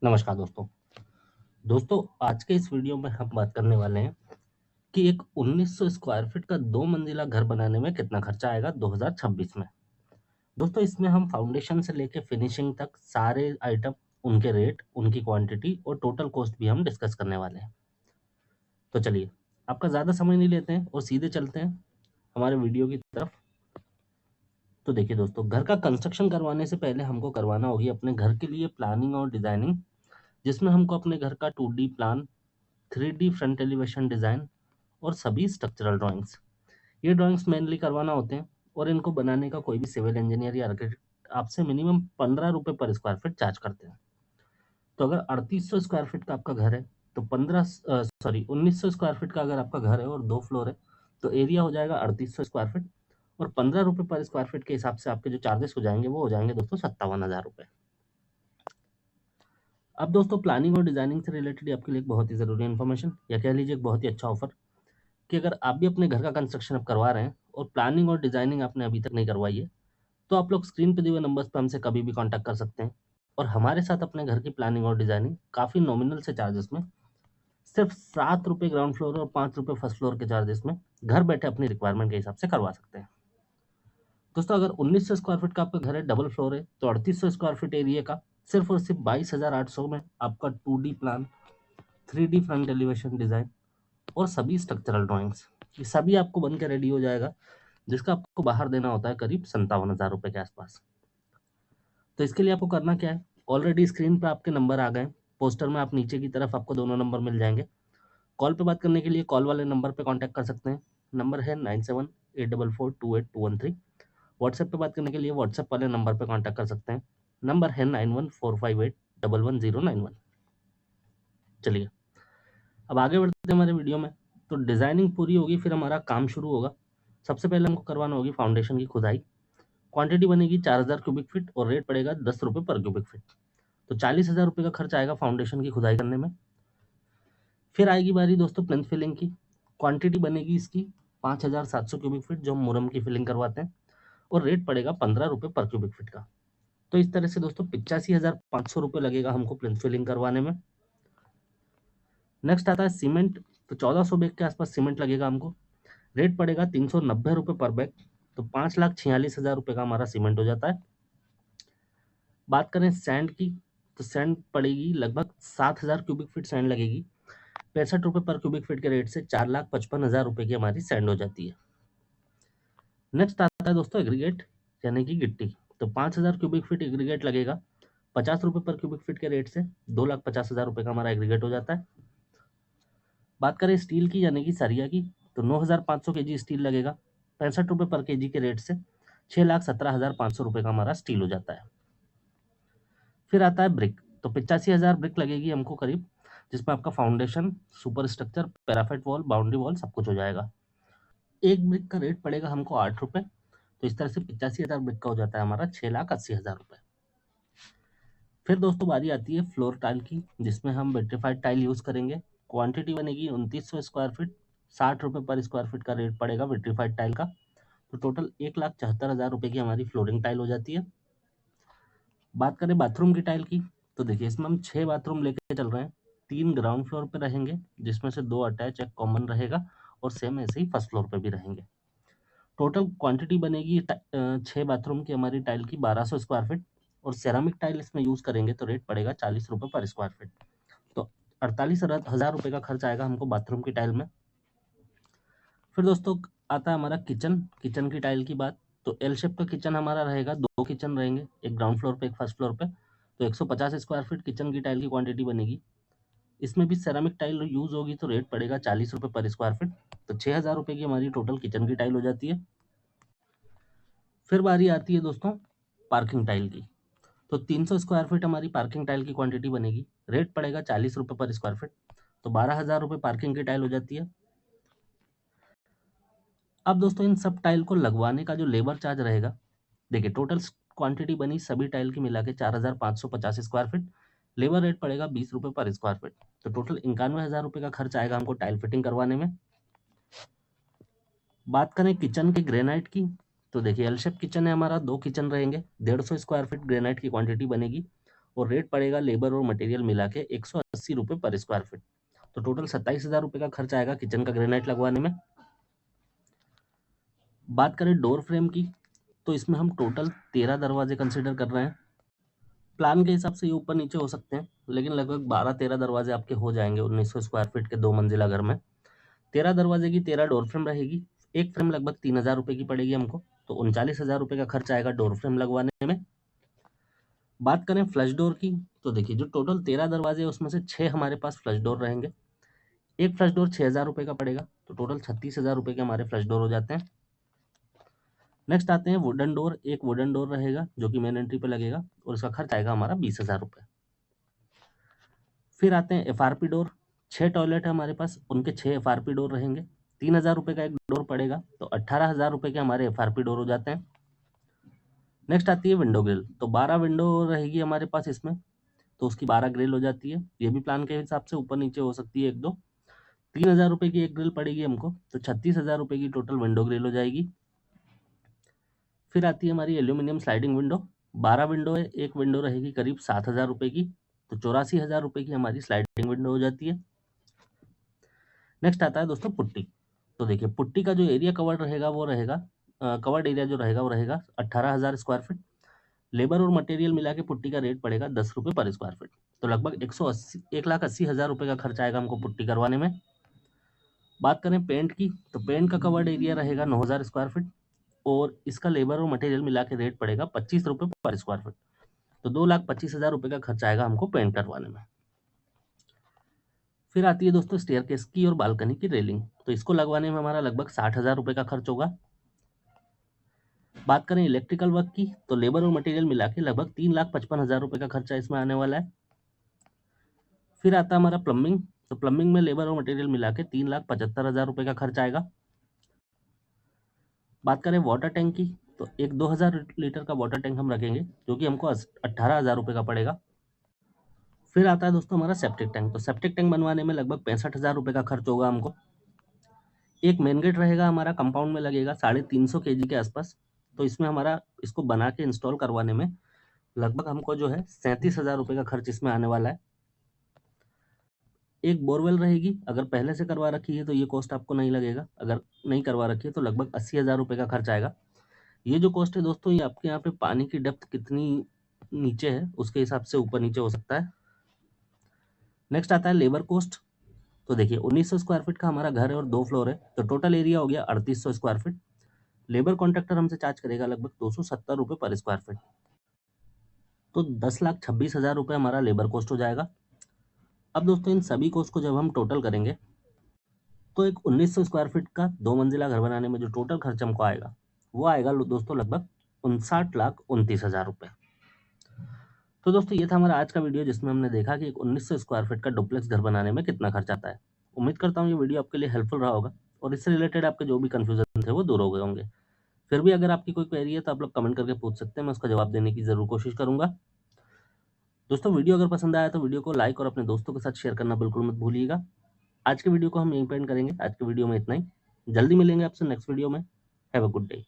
नमस्कार दोस्तों। दोस्तों, आज के इस वीडियो में हम बात करने वाले हैं कि एक 1900 स्क्वायर फीट का 2 मंजिला घर बनाने में कितना खर्चा आएगा 2026 में। दोस्तों, इसमें हम फाउंडेशन से लेके फिनिशिंग तक सारे आइटम, उनके रेट, उनकी क्वांटिटी और टोटल कॉस्ट भी हम डिस्कस करने वाले हैं। तो चलिए, आपका ज़्यादा समय नहीं लेते हैं और सीधे चलते हैं हमारे वीडियो की तरफ। तो देखिए दोस्तों, घर का कंस्ट्रक्शन करवाने से पहले हमको करवाना होगी अपने घर के लिए प्लानिंग और डिज़ाइनिंग, जिसमें हमको अपने घर का 2D plan, 3D front elevation design और सभी स्ट्रक्चरल ड्राइंग्स, ये ड्राइंग्स मेनली करवाना होते हैं। और इनको बनाने का कोई भी सिविल इंजीनियर या आर्किटेक्ट आपसे मिनिमम 15 रुपये पर स्क्वायर फीट चार्ज करते हैं। तो अगर 3800 स्क्वायर फीट का आपका घर है, तो 1900 स्क्वायर फीट का अगर आपका घर है और 2 फ्लोर है, तो एरिया हो जाएगा 3800 स्क्वायर फीट। और 15 रुपये पर स्क्वायर फीट के हिसाब से आपके जो चार्जेस हो जाएंगे वो हो जाएंगे दोस्तों 57,000 रुपये। अब दोस्तों, प्लानिंग और डिजाइनिंग से रिलेटेड आपके लिए एक बहुत ही ज़रूरी इन्फॉर्मेशन, या कह लीजिए एक बहुत ही अच्छा ऑफर, कि अगर आप भी अपने घर का कंस्ट्रक्शन अब करवा रहे हैं और प्लानिंग और डिजाइनिंग आपने अभी तक नहीं करवाई है, तो आप लोग स्क्रीन पे दिए हुए नंबर्स पे हमसे कभी भी कांटेक्ट कर सकते हैं और हमारे साथ अपने घर की प्लानिंग और डिजाइनिंग काफ़ी नॉमिनल से चार्जेस में, सिर्फ 7 रुपये ग्राउंड फ्लोर और 5 रुपये फर्स्ट फ्लोर के चार्जेस में घर बैठे अपनी रिक्वायरमेंट के हिसाब से करवा सकते हैं। दोस्तों, अगर 1900 स्क्वायर फीट का आपका घर है, डबल फ्लोर है, तो 3800 स्क्वायर फीट एरिया का सिर्फ और सिर्फ 22,800 में आपका 2D plan, 3D front elevation design और सभी स्ट्रक्चरल ड्राइंग्स, ये सभी आपको बन के रेडी हो जाएगा, जिसका आपको बाहर देना होता है करीब 57,000 रुपये के आसपास। तो इसके लिए आपको करना क्या है, ऑलरेडी स्क्रीन पर आपके नंबर आ गए, पोस्टर में आप नीचे की तरफ आपको दोनों नंबर मिल जाएंगे। कॉल पे बात करने के लिए कॉल वाले नंबर पे कांटेक्ट कर सकते हैं, नंबर है 9784428113। व्हाट्सएप पे बात करने के लिए व्हाट्सएप वाले नंबर पे कांटेक्ट कर सकते हैं, नंबर है 9145811191। चलिए, अब आगे बढ़ते हैं हमारे वीडियो में। तो डिज़ाइनिंग पूरी होगी, फिर हमारा काम शुरू होगा। सबसे पहले हमको करवाना होगी फाउंडेशन की खुदाई। क्वांटिटी बनेगी 4000 क्यूबिक फीट और रेट पड़ेगा 10 रुपये पर क्यूबिक फीट। तो 40,000 रुपये का खर्च आएगा फाउंडेशन की खुदाई करने में। फिर आएगी बारी दोस्तों प्लिंथ फिलिंग की। क्वांटिटी बनेगी इसकी 5,700 क्यूबिक फीट, जो हम मुरम की फिलिंग करवाते हैं, और रेट पड़ेगा 15 रुपये पर क्यूबिक फीट का। तो इस तरह से दोस्तों 85,500 रुपये लगेगा हमको प्लिंथ फिलिंग करवाने में। नेक्स्ट आता है सीमेंट। तो 1400 बैग के आसपास सीमेंट लगेगा हमको, रेट पड़ेगा 390 रुपये पर बैग। तो 5,46,000 रुपये का हमारा सीमेंट हो जाता है। बात करें सैंड की, तो सैंड पड़ेगी लगभग 7,000 क्यूबिक फीट सैंड लगेगी। 65 रुपये पर क्यूबिक फीट के रेट से 4,55,000 रुपये की हमारी सैंड हो जाती है। नेक्स्ट आता है दोस्तों एग्रीगेट, यानी कि गिट्टी। तो 5,000 क्यूबिक फीट एग्रीगेट लगेगा, 50 रुपये पर क्यूबिक फीट के रेट से 2,50,000 रुपये का हमारा एग्रीगेट हो जाता है। बात करें स्टील की, यानी कि सरिया की, तो 9,500 केजी स्टील लगेगा, 65 रुपये पर केजी के रेट से 6,17,500 रुपये का हमारा स्टील हो जाता है। फिर आता है ब्रिक। तो 85,000 ब्रिक लगेगी हमको करीब, जिसमें आपका foundation, superstructure, parapet wall, boundary wall सब कुछ हो जाएगा। एक ब्रिक का रेट पड़ेगा हमको 8 रुपये। तो इस तरह से 85,000 ब्रिक का हो जाता है हमारा 6,80,000 रुपये। फिर दोस्तों बारी आती है फ्लोर टाइल की, जिसमें हम विट्रिफाइड टाइल यूज करेंगे। क्वांटिटी बनेगी 2900 स्क्वायर फीट, 60 रुपये पर स्क्वायर फीट का रेट पड़ेगा विट्रिफाइड टाइल का। तो टोटल 1,74,000 रुपये की हमारी फ्लोरिंग टाइल हो जाती है। बात करें बाथरूम की टाइल की, तो देखिए इसमें हम 6 बाथरूम लेके चल रहे हैं। 3 ग्राउंड फ्लोर पे रहेंगे, जिसमें से 2 अटैच, एक कॉमन रहेगा, और सेम ऐसे ही फर्स्ट फ्लोर पे भी रहेंगे। टोटल क्वांटिटी बनेगी 6 बाथरूम की हमारी टाइल की 1200 स्क्वायर फीट, और सेरामिक टाइल इसमें यूज करेंगे तो रेट पड़ेगा 40 रुपये पर स्क्वायर फीट। तो 48,000 रुपये का खर्च आएगा हमको बाथरूम की टाइल में। फिर दोस्तों आता है हमारा किचन। किचन की टाइल की बात, तो एल शेप का किचन हमारा रहेगा, 2 किचन रहेंगे, एक ग्राउंड फ्लोर पे एक फर्स्ट फ्लोर पे। तो 150 स्क्वायर फीट किचन की टाइल की क्वांटिटी बनेगी। इसमें भी सेरामिक टाइल यूज होगी तो रेट पड़ेगा 40 रुपये पर स्क्वायर फीट। तो 6,000 रुपये की हमारी टोटल किचन की टाइल हो जाती है। फिर बारी आती है दोस्तों पार्किंग टाइल की। तो 300 स्क्वायर फीट हमारी पार्किंग टाइल की क्वांटिटी बनेगी, रेट पड़ेगा 40 रुपये पर स्क्वायर फीट। तो 12,000 रुपये पार्किंग की टाइल हो जाती है। अब दोस्तों इन सब टाइल को लगवाने का जो लेबर चार्ज रहेगा, देखिए टोटल क्वांटिटी बनी सभी टाइल की मिला के 4,550 स्क्वायर फीट, लेबर रेट पड़ेगा 20 रुपये पर स्क्वायर फीट। तो टोटल 91,000 रुपये का खर्च आएगा हमको टाइल फिटिंग करवाने में। बात करें किचन के ग्रेनाइट की, तो देखिए एल शेप किचन है हमारा, 2 किचन रहेंगे, 150 स्क्वायर फीट ग्रेनाइट की क्वांटिटी बनेगी, और रेट पड़ेगा लेबर और मटेरियल मिला के 180 रुपये पर स्क्वायर फीट। तो टोटल 27,000 रुपये का खर्च आएगा किचन का ग्रेनाइट लगवाने में। बात करें डोर फ्रेम की, तो इसमें हम टोटल 13 दरवाजे कंसिडर कर रहे हैं। प्लान के हिसाब से ये ऊपर नीचे हो सकते हैं, लेकिन लगभग 12-13 दरवाजे आपके हो जाएंगे 1900 स्क्वायर फीट के 2 मंजिला घर में। 13 दरवाजे की 13 डोर फ्रेम रहेगी। एक फ्रेम लगभग 3,000 रुपये की पड़ेगी हमको, तो 39,000 रुपये का खर्च आएगा डोर फ्रेम लगवाने में। बात करें फ्लश डोर की, तो देखिए जो टोटल 13 दरवाजे हैं उसमें से 6 हमारे पास फ्लश डोर रहेंगे। एक फ्लश डोर 6,000 रुपये का पड़ेगा, तो टोटल 36,000 रुपये के हमारे फ्लश डोर हो जाते हैं। नेक्स्ट आते हैं वुडन डोर। एक वुडन डोर रहेगा जो कि मेन एंट्री पे लगेगा और इसका खर्च आएगा हमारा 20,000 रुपये। फिर आते हैं एफआरपी डोर। 6 टॉयलेट है हमारे पास, उनके 6 एफआरपी डोर रहेंगे। 3,000 रुपये का एक डोर पड़ेगा, तो 18,000 रुपये के हमारे एफआरपी डोर हो जाते हैं। नेक्स्ट आती है विंडो ग्रिल। तो 12 विंडो रहेगी हमारे पास इसमें, तो उसकी 12 ग्रिल हो जाती है। ये भी प्लान के हिसाब से ऊपर नीचे हो सकती है एक दो। 3,000 रुपये की एक ग्रिल पड़ेगी हमको, तो 36,000 रुपये की टोटल विंडो ग्रिल हो जाएगी। फिर आती है हमारी एल्यूमिनियम स्लाइडिंग विंडो। 12 विंडो है, एक विंडो रहेगी करीब 7,000 रुपये की, तो 84,000 रुपये की हमारी स्लाइडिंग विंडो हो जाती है। नेक्स्ट आता है दोस्तों पुट्टी। तो देखिए पुट्टी का जो एरिया कवर्ड रहेगा वो रहेगा, कवर्ड एरिया जो रहेगा वो रहेगा 18,000 स्क्वायर फीट। लेबर और मटेरियल मिला के पुट्टी का रेट पड़ेगा 10 रुपये पर स्क्वायर फीट। तो लगभग 1,80,000 रुपये का खर्च आएगा हमको पुट्टी करवाने में। बात करें पेंट की, तो पेंट का कवर्ड एरिया रहेगा 9,000 स्क्वायर फीट और इसका लेबर और मटेरियल मिला के रेट पड़ेगा 25 रुपये पर स्क्वायर फीट। तो 2,25,000 रुपये का खर्च आएगा हमको पेंट करवाने में। फिर आती है दोस्तों स्टेयरकेस की और बालकनी की रेलिंग। तो इसको लगवाने में हमारा लगभग 60,000 रुपये का खर्च होगा। बात करें इलेक्ट्रिकल वर्क की, तो लेबर और मटेरियल मिला के लगभग 3,55,000 रुपये का खर्चा इसमें आने वाला है। फिर आता है हमारा प्लम्बिंग। तो प्लम्बिंग में लेबर और मटेरियल मिला के 3,75,000 रुपये का खर्च आएगा। बात करें वाटर टैंक की, तो एक 2,000 लीटर का वाटर टैंक हम रखेंगे जो कि हमको 18,000 रुपये का पड़ेगा। फिर आता है दोस्तों हमारा सेप्टिक टैंक। तो सेप्टिक टैंक बनवाने में लगभग 65,000 रुपये का खर्च होगा हमको। एक मेन गेट रहेगा हमारा कंपाउंड में लगेगा 350 kg के आसपास, तो इसमें हमारा इसको बना के इंस्टॉल करवाने में लगभग हमको जो है 37,000 रुपये का खर्च इसमें आने वाला है। एक बोरवेल रहेगी, अगर पहले से करवा रखी है तो ये कॉस्ट आपको नहीं लगेगा, अगर नहीं करवा रखी है तो लगभग 80,000 रुपये का खर्च आएगा। ये जो कॉस्ट है दोस्तों ये आपके यहाँ पे पानी की डेप्थ कितनी नीचे है उसके हिसाब से ऊपर नीचे हो सकता है। नेक्स्ट आता है लेबर कॉस्ट। तो देखिए 1900 स्क्वायर फीट का हमारा घर है और 2 फ्लोर है, तो टोटल एरिया हो गया 3800 स्क्वायर फीट। लेबर कॉन्ट्रैक्टर हमसे चार्ज करेगा लगभग 270 रुपये पर स्क्वायर फीट, तो 10,26,000 रुपये हमारा लेबर कॉस्ट हो जाएगा। अब दोस्तों इन सभी कॉस्ट को जब हम टोटल करेंगे तो एक 1900 स्क्वायर फीट का 2 मंजिला घर बनाने में जो टोटल खर्च हमको आएगा वो आएगा दोस्तों लगभग 59,29,000 रुपये। तो दोस्तों ये था हमारा आज का वीडियो जिसमें हमने देखा कि एक 1900 स्क्वायर फीट का डुप्लेक्स घर बनाने में कितना खर्च आता है। उम्मीद करता हूँ ये वीडियो आपके लिए हेल्पफुल रहा होगा और इससे रिलेटेड आपके जो भी कन्फ्यूजन थे वो दूर हो गए होंगे। फिर भी अगर आपकी कोई क्वेरी है तो आप लोग कमेंट करके पूछ सकते हैं, मैं उसका जवाब देने की ज़रूर कोशिश करूंगा। दोस्तों वीडियो अगर पसंद आया तो वीडियो को लाइक और अपने दोस्तों के साथ शेयर करना बिल्कुल मत भूलिएगा। आज के वीडियो को हम यहीं पे एंड करेंगे। आज के वीडियो में इतना ही, जल्दी मिलेंगे आपसे नेक्स्ट वीडियो में। Have a good day.